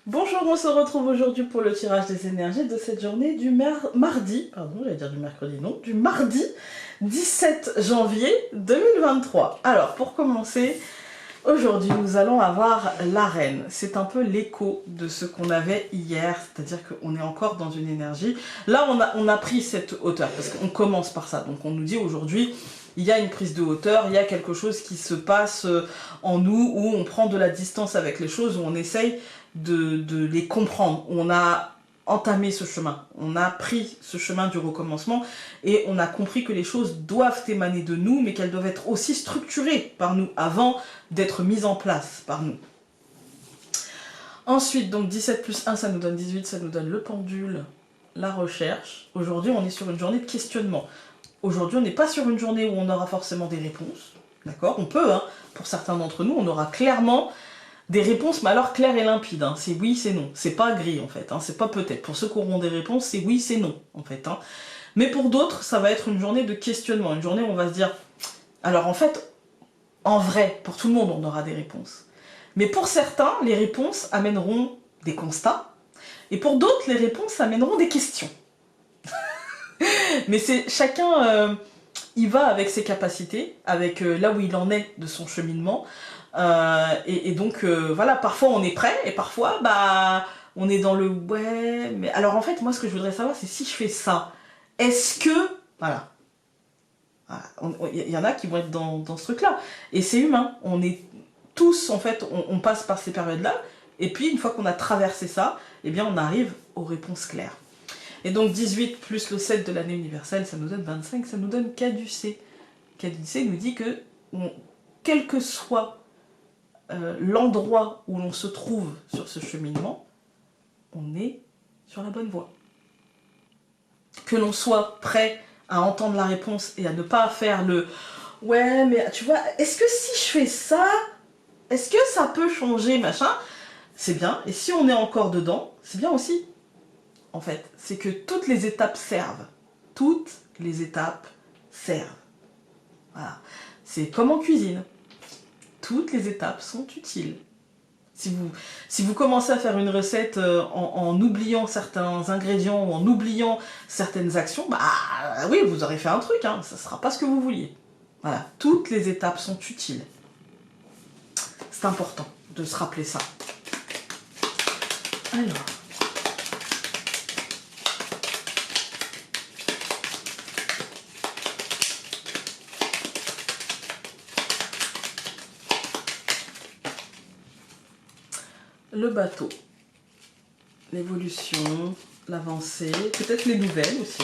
Bonjour, on se retrouve aujourd'hui pour le tirage des énergies de cette journée du mardi, pardon, j'allais dire du mercredi, non, du mardi 17 janvier 2023. Alors, pour commencer, aujourd'hui, nous allons avoir la reine. C'est un peu l'écho de ce qu'on avait hier, c'est-à-dire qu'on est encore dans une énergie. Là, on a pris cette hauteur, parce qu'on commence par ça. Donc, on nous dit aujourd'hui, il y a une prise de hauteur, il y a quelque chose qui se passe en nous, où on prend de la distance avec les choses, où on essaye de les comprendre. On a entamé ce chemin, on a pris ce chemin du recommencement et on a compris que les choses doivent émaner de nous, mais qu'elles doivent être aussi structurées par nous avant d'être mises en place par nous. Ensuite, donc 17 plus 1, ça nous donne 18, ça nous donne le pendule, la recherche. Aujourd'hui, on est sur une journée de questionnement. Aujourd'hui, on n'est pas sur une journée où on aura forcément des réponses. D'accord? On peut, hein. Pour certains d'entre nous, on aura clairement des réponses, mais alors claires et limpides, hein. C'est oui, c'est non. C'est pas gris, en fait, hein. C'est pas peut-être. Pour ceux qui auront des réponses, c'est oui, c'est non, en fait, hein. Mais pour d'autres, ça va être une journée de questionnement. Une journée où on va se dire... Alors, en fait, en vrai, pour tout le monde, on aura des réponses. Mais pour certains, les réponses amèneront des constats. Et pour d'autres, les réponses amèneront des questions. Mais c'est chacun... il va avec ses capacités, avec là où il en est de son cheminement. Et donc, voilà, parfois on est prêt, et parfois, bah, on est dans le ouais, mais... Alors en fait, moi, ce que je voudrais savoir, c'est si je fais ça, est-ce que... Voilà. Il y en a qui vont être dans ce truc-là. Et c'est humain. On est tous, en fait, on passe par ces périodes-là, et puis, une fois qu'on a traversé ça, eh bien, on arrive aux réponses claires. Et donc 18 plus le 7 de l'année universelle, ça nous donne 25, ça nous donne caducée. Caducée nous dit que, quel que soit l'endroit où l'on se trouve sur ce cheminement, on est sur la bonne voie. Que l'on soit prêt à entendre la réponse et à ne pas faire le « ouais, mais tu vois, est-ce que si je fais ça, est-ce que ça peut changer, machin ?» C'est bien, et si on est encore dedans, c'est bien aussi. En fait, c'est que toutes les étapes servent. Toutes les étapes servent. Voilà. C'est comme en cuisine. Toutes les étapes sont utiles. Si vous commencez à faire une recette en oubliant certains ingrédients ou en oubliant certaines actions, bah oui, vous aurez fait un truc, hein, ça ne sera pas ce que vous vouliez. Voilà, toutes les étapes sont utiles. C'est important de se rappeler ça. Alors... le bateau, l'évolution, l'avancée, peut-être les nouvelles aussi,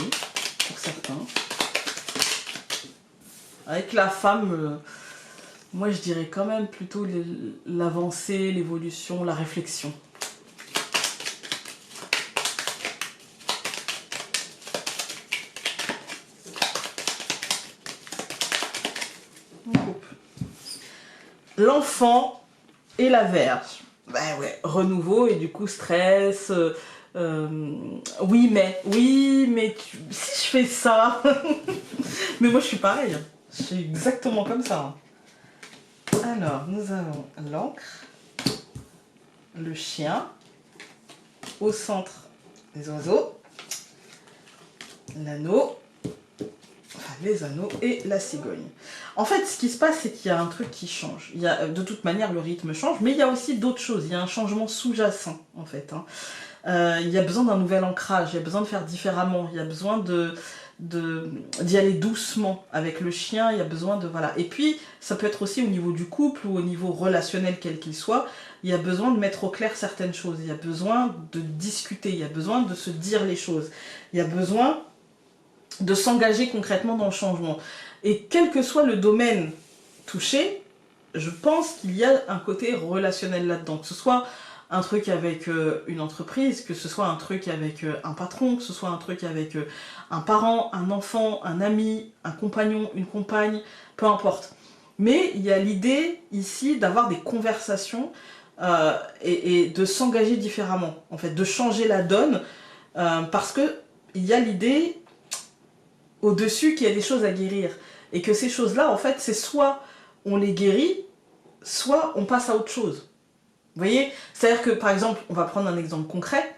pour certains. Avec la femme, moi je dirais quand même plutôt l'avancée, l'évolution, la réflexion. On coupe. L'enfant et la Vierge. Ben ouais, renouveau et du coup stress, oui mais si je fais ça, mais moi je suis pareil, je suis exactement comme ça. Alors nous avons l'encre, le chien, au centre les oiseaux, l'anneau, enfin les anneaux et la cigogne. En fait, ce qui se passe, c'est qu'il y a un truc qui change. Il y a, de toute manière, le rythme change, mais il y a aussi d'autres choses. Il y a un changement sous-jacent, en fait. Hein. Il y a besoin d'un nouvel ancrage, il y a besoin de faire différemment, il y a besoin d'y aller doucement avec le chien, il y a besoin de... Voilà. Et puis, ça peut être aussi au niveau du couple ou au niveau relationnel, quel qu'il soit, il y a besoin de mettre au clair certaines choses, il y a besoin de discuter, il y a besoin de se dire les choses, il y a besoin de s'engager concrètement dans le changement. Et quel que soit le domaine touché, je pense qu'il y a un côté relationnel là-dedans. Que ce soit un truc avec une entreprise, que ce soit un truc avec un patron, que ce soit un truc avec un parent, un enfant, un ami, un compagnon, une compagne, peu importe. Mais il y a l'idée ici d'avoir des conversations et de s'engager différemment, en fait, de changer la donne, parce que il y a l'idée au-dessus qu'il y a des choses à guérir. Et que ces choses-là, en fait, c'est soit on les guérit, soit on passe à autre chose. Vous voyez? C'est-à-dire que, par exemple, on va prendre un exemple concret.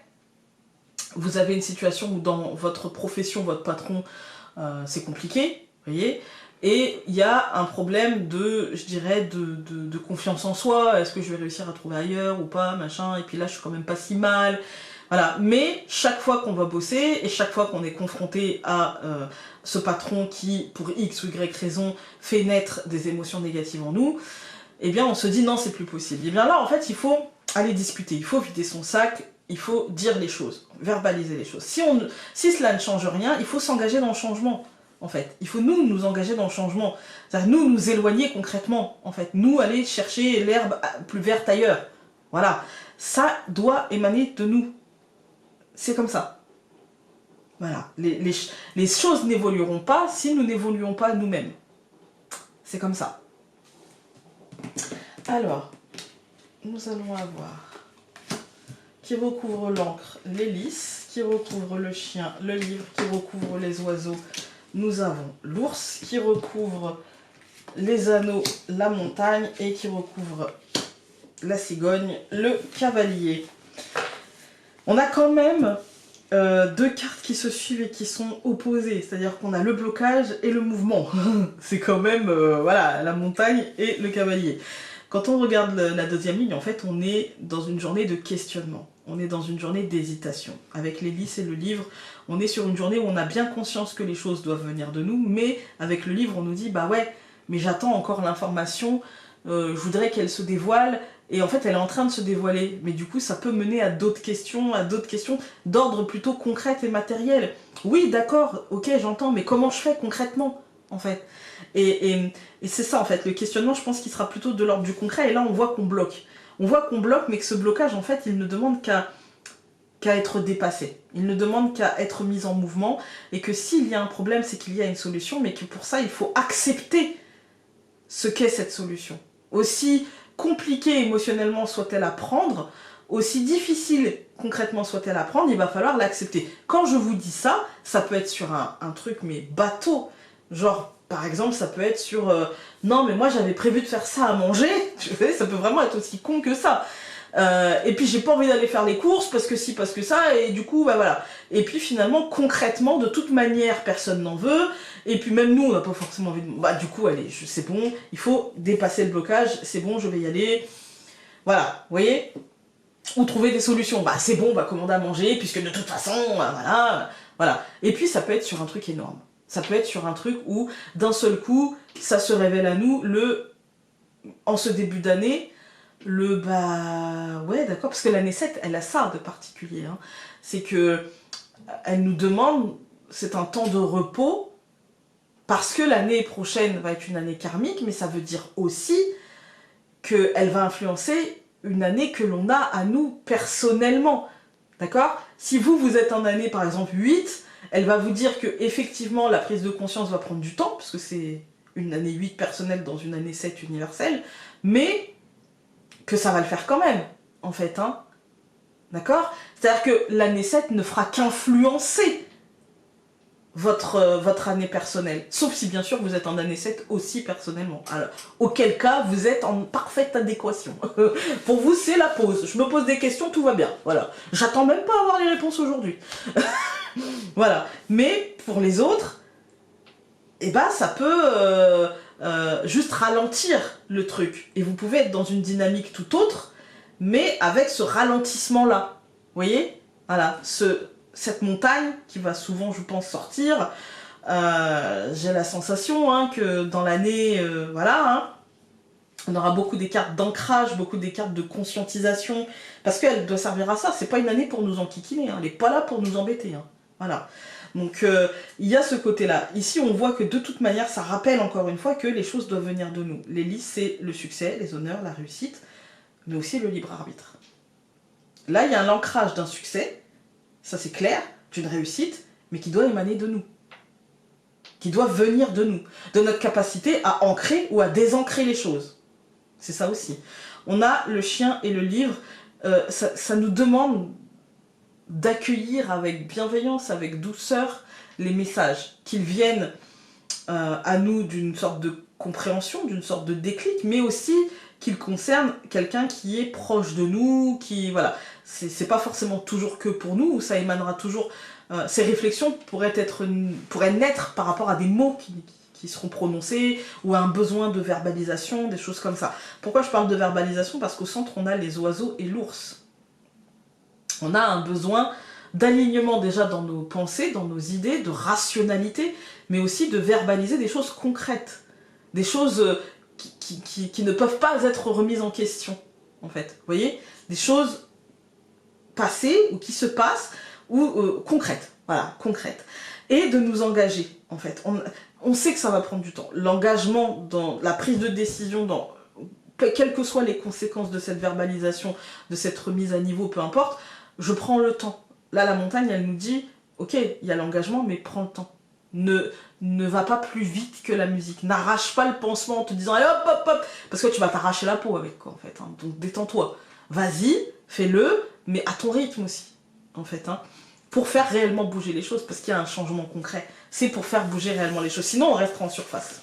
Vous avez une situation où dans votre profession, votre patron, c'est compliqué, vous voyez? Et il y a un problème de, je dirais, de confiance en soi. Est-ce que je vais réussir à trouver ailleurs ou pas, machin? Et puis là, je suis quand même pas si mal. Voilà. Mais chaque fois qu'on va bosser et chaque fois qu'on est confronté à ce patron qui, pour X ou Y raison, fait naître des émotions négatives en nous, eh bien, on se dit non, c'est plus possible. Et bien là, en fait, il faut aller discuter. Il faut vider son sac. Il faut dire les choses, verbaliser les choses. Si cela ne change rien, il faut s'engager dans le changement. En fait, il faut nous engager dans le changement. C'est-à-dire nous éloigner concrètement. En fait, nous aller chercher l'herbe plus verte ailleurs. Voilà, ça doit émaner de nous. C'est comme ça. Voilà, les choses n'évolueront pas si nous n'évoluons pas nous-mêmes. C'est comme ça. Alors, nous allons avoir qui recouvre l'encre, l'hélice, qui recouvre le chien, le livre, qui recouvre les oiseaux. Nous avons l'ours, qui recouvre les anneaux, la montagne, et qui recouvre la cigogne, le cavalier. On a quand même deux cartes qui se suivent et qui sont opposées, c'est-à-dire qu'on a le blocage et le mouvement. C'est quand même, voilà, la montagne et le cavalier. Quand on regarde la deuxième ligne, en fait, on est dans une journée de questionnement. On est dans une journée d'hésitation. Avec l'hélice et le livre, on est sur une journée où on a bien conscience que les choses doivent venir de nous, mais avec le livre, on nous dit, bah ouais, mais j'attends encore l'information, je voudrais qu'elle se dévoile, et en fait, elle est en train de se dévoiler. Mais du coup, ça peut mener à d'autres questions d'ordre plutôt concret et matériel. Oui, d'accord, ok, j'entends, mais comment je fais concrètement, en fait? Et c'est ça, en fait, le questionnement, je pense qu'il sera plutôt de l'ordre du concret, et là, on voit qu'on bloque. On voit qu'on bloque, mais que ce blocage, en fait, il ne demande qu'à être dépassé. Il ne demande qu'à être mis en mouvement, et que s'il y a un problème, c'est qu'il y a une solution, mais que pour ça, il faut accepter ce qu'est cette solution. Aussi compliquée émotionnellement soit-elle à prendre, aussi difficile concrètement soit-elle à prendre, il va falloir l'accepter. Quand je vous dis ça, ça peut être sur un truc, mais bateau. Genre, par exemple, ça peut être sur non, mais moi j'avais prévu de faire ça à manger. Tu sais, ça peut vraiment être aussi con que ça. Et puis j'ai pas envie d'aller faire les courses parce que si, parce que ça, et du coup, bah voilà. Et puis finalement, concrètement, de toute manière, personne n'en veut. Et puis même nous, on n'a pas forcément envie de... Bah du coup, allez, c'est bon, il faut dépasser le blocage, c'est bon, je vais y aller. Voilà, vous voyez? Ou trouver des solutions. Bah c'est bon, on va commander à manger, puisque de toute façon, voilà, voilà. Et puis ça peut être sur un truc énorme. Ça peut être sur un truc où, d'un seul coup, ça se révèle à nous, en ce début d'année, ouais, d'accord, parce que l'année 7, elle a ça de particulier. Hein. C'est que elle nous demande, c'est un temps de repos, parce que l'année prochaine va être une année karmique, mais ça veut dire aussi qu'elle va influencer une année que l'on a à nous personnellement. D'accord? Si vous êtes en année, par exemple, 8, elle va vous dire que effectivement la prise de conscience va prendre du temps, parce que c'est une année 8 personnelle dans une année 7 universelle, mais que ça va le faire quand même, en fait. Hein. D'accord? C'est-à-dire que l'année 7 ne fera qu'influencer votre année personnelle. Sauf si, bien sûr, vous êtes en année 7 aussi personnellement. Alors, auquel cas, vous êtes en parfaite adéquation. Pour vous, c'est la pause. Je me pose des questions, tout va bien. Voilà. J'attends même pas avoir les réponses aujourd'hui. Voilà. Mais, pour les autres, eh ben, ça peut juste ralentir le truc. Et vous pouvez être dans une dynamique tout autre, mais avec ce ralentissement-là. Vous voyez? Voilà. Cette montagne qui va souvent, je pense, sortir, j'ai la sensation hein, que dans l'année, voilà, hein, on aura beaucoup des cartes d'ancrage, beaucoup des cartes de conscientisation, parce qu'elle doit servir à ça. C'est pas une année pour nous enquiquiner, hein, elle n'est pas là pour nous embêter. Hein, voilà. Donc il y a ce côté-là. Ici, on voit que de toute manière, ça rappelle encore une fois que les choses doivent venir de nous. L'hélice, c'est le succès, les honneurs, la réussite, mais aussi le libre arbitre. Là, il y a l'ancrage d'un succès, ça c'est clair, d'une réussite, mais qui doit émaner de nous. Qui doit venir de nous. De notre capacité à ancrer ou à désancrer les choses. C'est ça aussi. On a le chien et le livre, ça nous demande d'accueillir avec bienveillance, avec douceur, les messages. Qu'ils viennent à nous d'une sorte de compréhension, d'une sorte de déclic, mais aussi qu'il concerne quelqu'un qui est proche de nous, qui, voilà, c'est pas forcément toujours que pour nous, ça émanera toujours, ces réflexions pourraient naître par rapport à des mots qui seront prononcés, ou à un besoin de verbalisation, des choses comme ça. Pourquoi je parle de verbalisation? Parce qu'au centre, on a les oiseaux et l'ours. On a un besoin d'alignement déjà dans nos pensées, dans nos idées, de rationalité, mais aussi de verbaliser des choses concrètes, des choses qui ne peuvent pas être remises en question, en fait. Vous voyez? Des choses passées ou qui se passent, ou concrètes, voilà, concrètes. Et de nous engager, en fait. On sait que ça va prendre du temps. L'engagement dans la prise de décision, dans quelles que soient les conséquences de cette verbalisation, de cette remise à niveau, peu importe, je prends le temps. Là, la montagne, elle nous dit, ok, il y a l'engagement, mais prends le temps. Ne va pas plus vite que la musique. N'arrache pas le pansement en te disant, allez, hop, hop, hop, parce que tu vas t'arracher la peau avec, quoi, en fait. Hein. Donc, détends-toi. Vas-y, fais-le, mais à ton rythme aussi, en fait. Hein. Pour faire réellement bouger les choses, parce qu'il y a un changement concret. C'est pour faire bouger réellement les choses. Sinon, on restera en surface.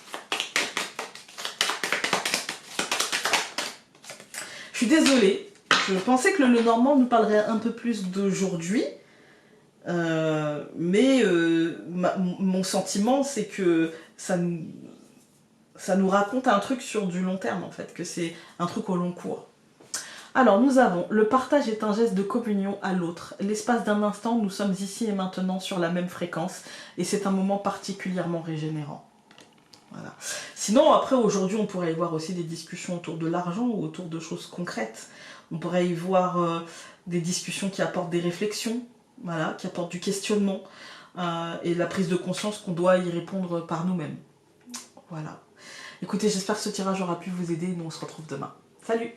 Je suis désolée. Je pensais que le Normand nous parlerait un peu plus d'aujourd'hui. Mon sentiment, c'est que ça nous raconte un truc sur du long terme, en fait. Que c'est un truc au long cours. Alors, nous avons, le partage est un geste de communion à l'autre. L'espace d'un instant, nous sommes ici et maintenant sur la même fréquence. Et c'est un moment particulièrement régénérant. Voilà. Sinon, après, aujourd'hui, on pourrait y voir aussi des discussions autour de l'argent ou autour de choses concrètes. On pourrait y voir des discussions qui apportent des réflexions, voilà, qui apportent du questionnement et la prise de conscience qu'on doit y répondre par nous-mêmes. Voilà. Écoutez, j'espère que ce tirage aura pu vous aider. Nous, on se retrouve demain. Salut!